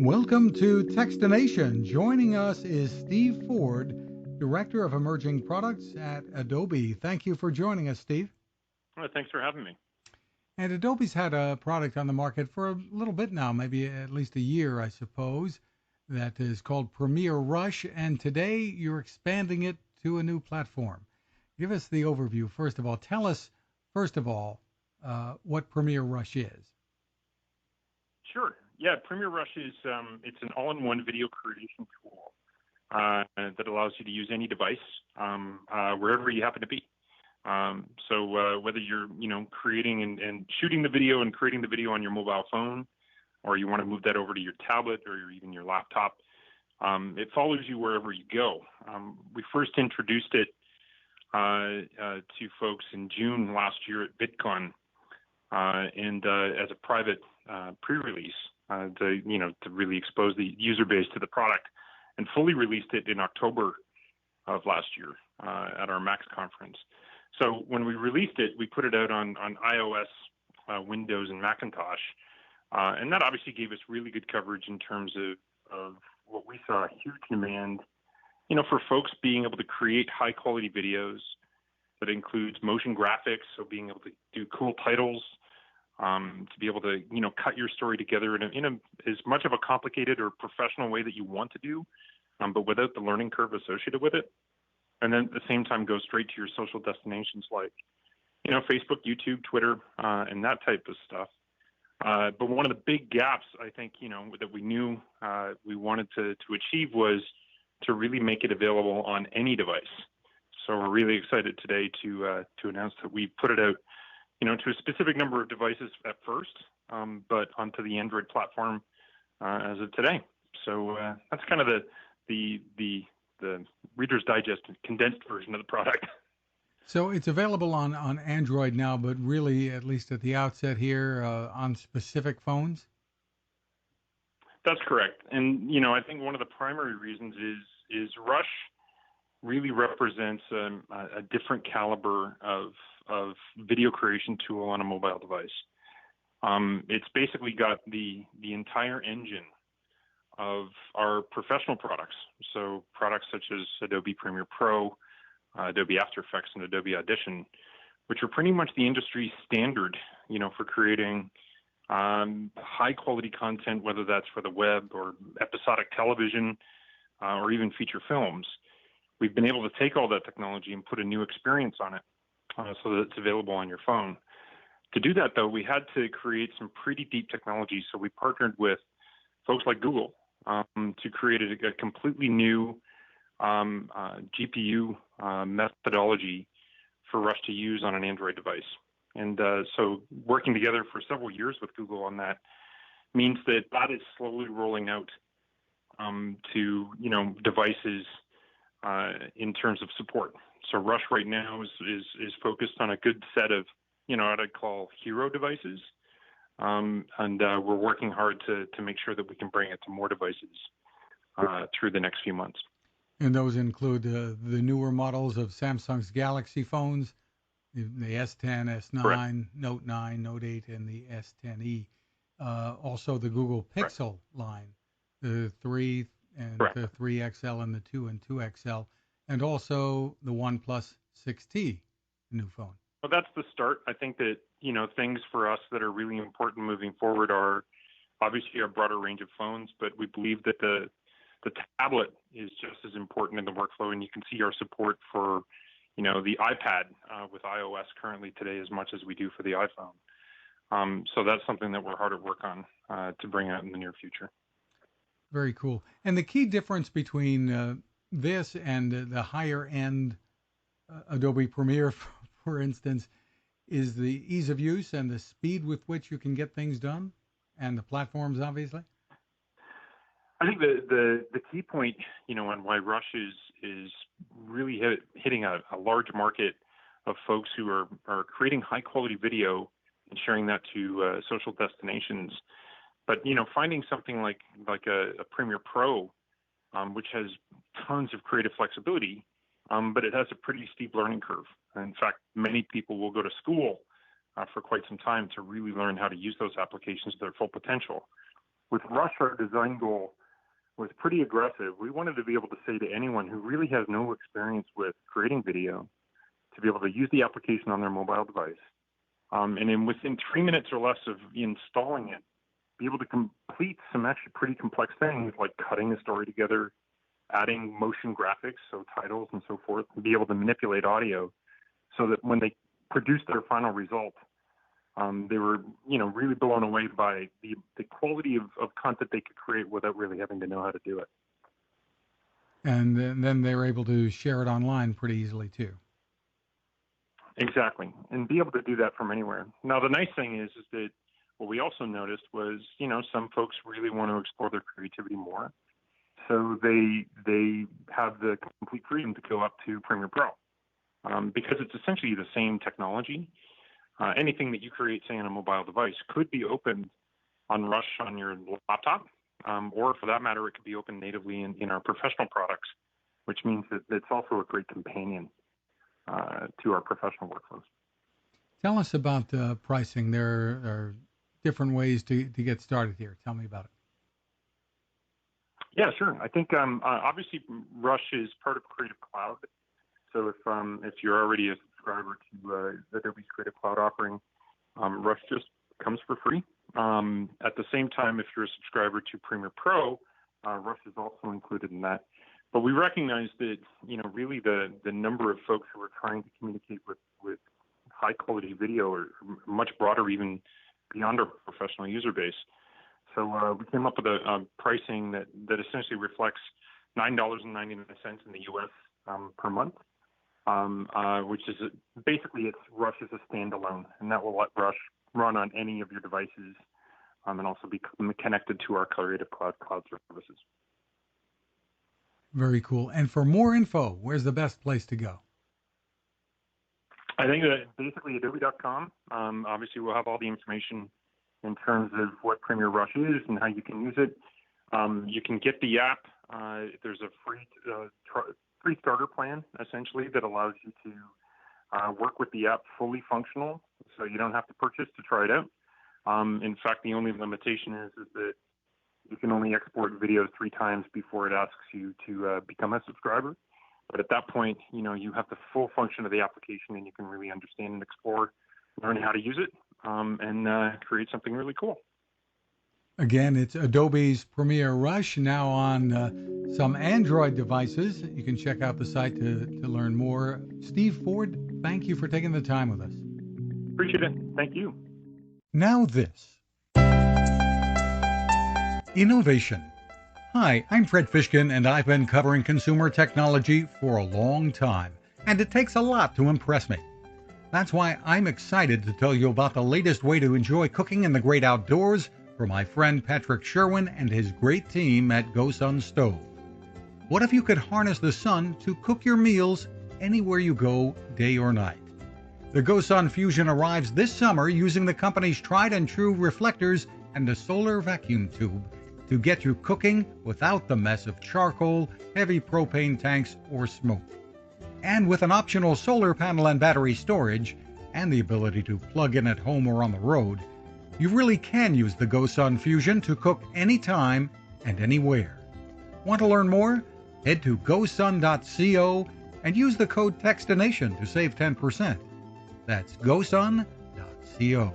Welcome to Techstination. Joining us is Steve Forde, Director of Emerging Products at Adobe. Thank you for joining us, Steve. Well, thanks for having me. And Adobe's had a product on the market for a little bit now, maybe at least a year, I suppose, that is called Premiere Rush. And today you're expanding it to a new platform. Give us the overview, first of all. Tell us, first of all, what Premiere Rush is. Sure. Yeah, Premiere Rush is it's an all-in-one video creation tool that allows you to use any device wherever you happen to be. So whether you're creating and shooting the video and creating the video on your mobile phone, or you want to move that over to your tablet or even your laptop, it follows you wherever you go. We first introduced it to folks in June last year at VidCon, and as a private pre-release to really expose the user base to the product, and fully released it in October of last year at our Max conference. So when we released it, we put it out on iOS, Windows, and Macintosh, and that obviously gave us really good coverage in terms of what we saw, a huge demand, for folks being able to create high-quality videos that includes motion graphics, so being able to do cool titles, to be able to, cut your story together in a as much of a complicated or professional way that you want to do, but without the learning curve associated with it. And then at the same time, go straight to your social destinations like, Facebook, YouTube, Twitter, and that type of stuff. But one of the big gaps, I think, that we knew we wanted to achieve was to really make it available on any device. So we're really excited today to announce that we put it out, to a specific number of devices at first, but onto the Android platform as of today. So that's kind of the Reader's Digest condensed version of the product. So it's available on Android now, but really, at least at the outset here, on specific phones? That's correct. And, I think one of the primary reasons is Rush really represents a different caliber of video creation tool on a mobile device. It's basically got the entire engine of our professional products. So products such as Adobe Premiere Pro, Adobe After Effects, and Adobe Audition, which are pretty much the industry standard, for creating high quality content, whether that's for the web or episodic television, or even feature films. We've been able to take all that technology and put a new experience on it so that it's available on your phone. To do that, though, we had to create some pretty deep technology. So we partnered with folks like Google to create a completely new GPU methodology for Rush to use on an Android device. And so working together for several years with Google on that means that is slowly rolling out to devices in terms of support. So Rush right now is focused on a good set of what I'd call hero devices, and we're working hard to make sure that we can bring it to more devices through the next few months. And those include the newer models of Samsung's Galaxy phones, the S10, S9, Correct. Note 9, Note 8, and the S10e. Also the Google Pixel line, the 3 and Correct. the 3XL and the 2 and 2XL, and also the OnePlus 6T, new phone. Well, that's the start. I think that, things for us that are really important moving forward are obviously a broader range of phones, but we believe that the tablet is just as important in the workflow, and you can see our support for, the iPad with iOS currently today as much as we do for the iPhone. So that's something that we're hard at work on to bring out in the near future. Very cool. And the key difference between this and the higher end Adobe Premiere, for instance, is the ease of use and the speed with which you can get things done, and the platforms, obviously. I think the key point, on why Rush is really hitting a large market of folks who are creating high quality video and sharing that to social destinations. But finding something like a Premiere Pro, which has tons of creative flexibility, but it has a pretty steep learning curve. In fact, many people will go to school for quite some time to really learn how to use those applications to their full potential. With Rush, our design goal was pretty aggressive. We wanted to be able to say to anyone who really has no experience with creating video to be able to use the application on their mobile device. And then within 3 minutes or less of installing it, be able to complete some actually pretty complex things like cutting a story together, adding motion graphics, so titles and so forth, and be able to manipulate audio so that when they produced their final result, they were, really blown away by the quality of content they could create without really having to know how to do it. And then they were able to share it online pretty easily too. Exactly, and be able to do that from anywhere. Now, the nice thing is that what we also noticed was, some folks really want to explore their creativity more, so they have the complete freedom to go up to Premiere Pro because it's essentially the same technology. Anything that you create, say, on a mobile device could be opened on Rush on your laptop, or for that matter, it could be opened natively in our professional products, which means that it's also a great companion to our professional workflows. Tell us about the pricing. There are different ways to get started here. Tell me about it. Yeah, sure. I think obviously Rush is part of Creative Cloud. So if you're already a subscriber to Adobe's Creative Cloud offering, Rush just comes for free. At the same time, if you're a subscriber to Premiere Pro, Rush is also included in that. But we recognize that really the number of folks who are trying to communicate with high quality video are much broader, even beyond our professional user base. So we came up with a pricing that essentially reflects $9.99 in the U.S. Per month, which is basically Rush is a standalone, and that will let Rush run on any of your devices and also be connected to our Creative Cloud services. Very cool. And for more info, where's the best place to go? I think that basically Adobe.com. Obviously, we'll have all the information in terms of what Premiere Rush is and how you can use it. You can get the app. There's a free starter plan, essentially, that allows you to work with the app fully functional, so you don't have to purchase to try it out. In fact, the only limitation is that you can only export videos 3 times before it asks you to become a subscriber. But at that point, you have the full function of the application, and you can really understand and explore, learn how to use it, and create something really cool. Again, it's Adobe's Premiere Rush, now on some Android devices. You can check out the site to learn more. Steve Forde, thank you for taking the time with us. Appreciate it. Thank you. Now this. Innovation. Hi, I'm Fred Fishkin, and I've been covering consumer technology for a long time, and it takes a lot to impress me. That's why I'm excited to tell you about the latest way to enjoy cooking in the great outdoors from my friend Patrick Sherwin and his great team at GoSun Stove. What if you could harness the sun to cook your meals anywhere you go, day or night? The GoSun Fusion arrives this summer using the company's tried and true reflectors and a solar vacuum tube to get you cooking without the mess of charcoal, heavy propane tanks, or smoke. And with an optional solar panel and battery storage, and the ability to plug in at home or on the road, you really can use the GoSun Fusion to cook anytime and anywhere. Want to learn more? Head to gosun.co and use the code TEXTINATION to save 10%. That's gosun.co.